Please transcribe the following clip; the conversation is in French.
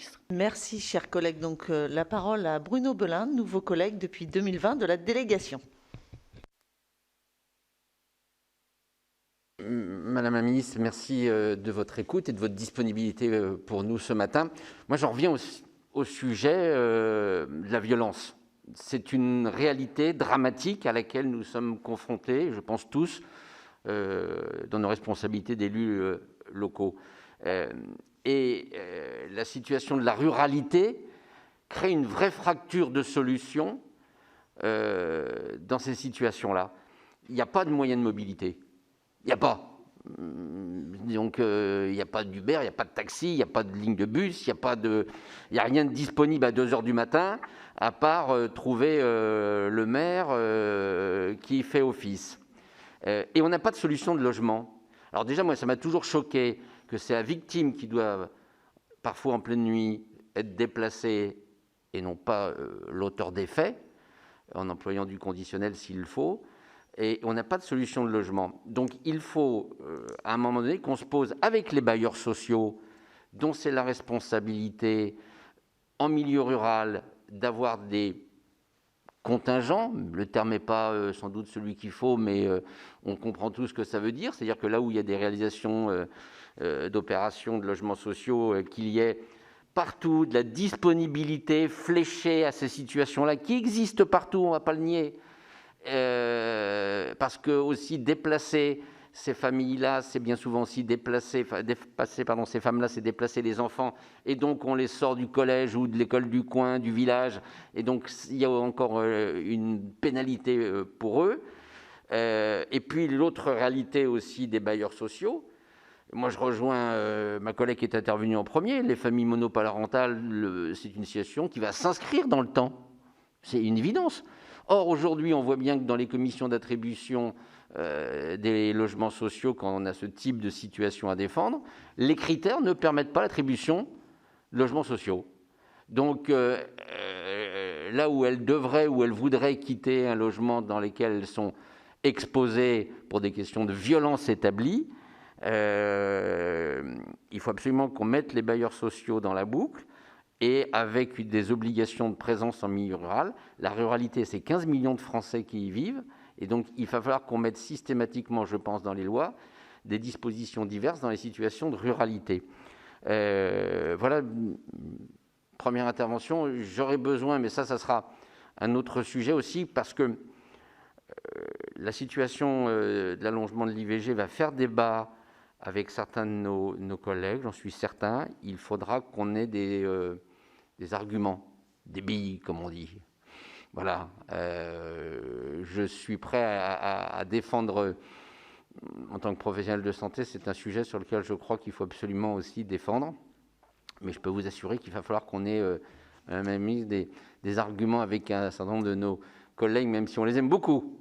ministre. Merci, chers collègues. Donc, la parole à Bruno Belin, nouveau collègue depuis 2020 de la délégation. Madame la ministre, merci de votre écoute et de votre disponibilité pour nous ce matin. Moi, j'en reviens au sujet de la violence. C'est une réalité dramatique à laquelle nous sommes confrontés, je pense tous, dans nos responsabilités d'élus locaux. La situation de la ruralité crée une vraie fracture de solutions dans ces situations-là. Il n'y a pas de moyens de mobilité. Il n'y a pas. Donc, il n'y a pas d'Uber, il n'y a pas de taxi, il n'y a pas de ligne de bus, il n'y a rien de disponible à 2 h du matin, à part trouver le maire qui fait office. Et on n'a pas de solution de logement. Alors déjà, moi, ça m'a toujours choqué que c'est la victime qui doit, parfois en pleine nuit, être déplacée et non pas l'auteur des faits, en employant du conditionnel s'il le faut. Et on n'a pas de solution de logement. Donc il faut, à un moment donné, qu'on se pose avec les bailleurs sociaux, dont c'est la responsabilité, en milieu rural, d'avoir des contingents. Le terme n'est pas sans doute celui qu'il faut, mais on comprend tout ce que ça veut dire. C'est-à-dire que là où il y a des réalisations d'opérations de logements sociaux, qu'il y ait partout de la disponibilité fléchée à ces situations-là, qui existent partout, on ne va pas le nier. Parce que aussi déplacer ces familles-là, c'est bien souvent aussi dépasser ces femmes-là, c'est déplacer les enfants, et donc on les sort du collège ou de l'école du coin, du village, et donc il y a encore une pénalité pour eux. Et puis l'autre réalité aussi des bailleurs sociaux, moi je rejoins ma collègue qui est intervenue en premier, les familles monoparentales, c'est une situation qui va s'inscrire dans le temps, c'est une évidence. Or, aujourd'hui, on voit bien que dans les commissions d'attribution des logements sociaux, quand on a ce type de situation à défendre, les critères ne permettent pas l'attribution de logements sociaux. Donc, là où elles devraient ou elles voudraient quitter un logement dans lequel elles sont exposées pour des questions de violence établies, il faut absolument qu'on mette les bailleurs sociaux dans la boucle. Et avec des obligations de présence en milieu rural. La ruralité, c'est 15 millions de Français qui y vivent. Et donc, il va falloir qu'on mette systématiquement, je pense, dans les lois, des dispositions diverses dans les situations de ruralité. Voilà, première intervention. J'aurais besoin, mais ça sera un autre sujet aussi, parce que la situation de l'allongement de l'IVG va faire débat avec certains de nos collègues, j'en suis certain. Il faudra qu'on ait des arguments, des billes, comme on dit. Voilà. Je suis prêt à défendre, en tant que professionnel de santé, c'est un sujet sur lequel je crois qu'il faut absolument aussi défendre. Mais je peux vous assurer qu'il va falloir qu'on ait, même des arguments avec un certain nombre de nos collègues, même si on les aime beaucoup.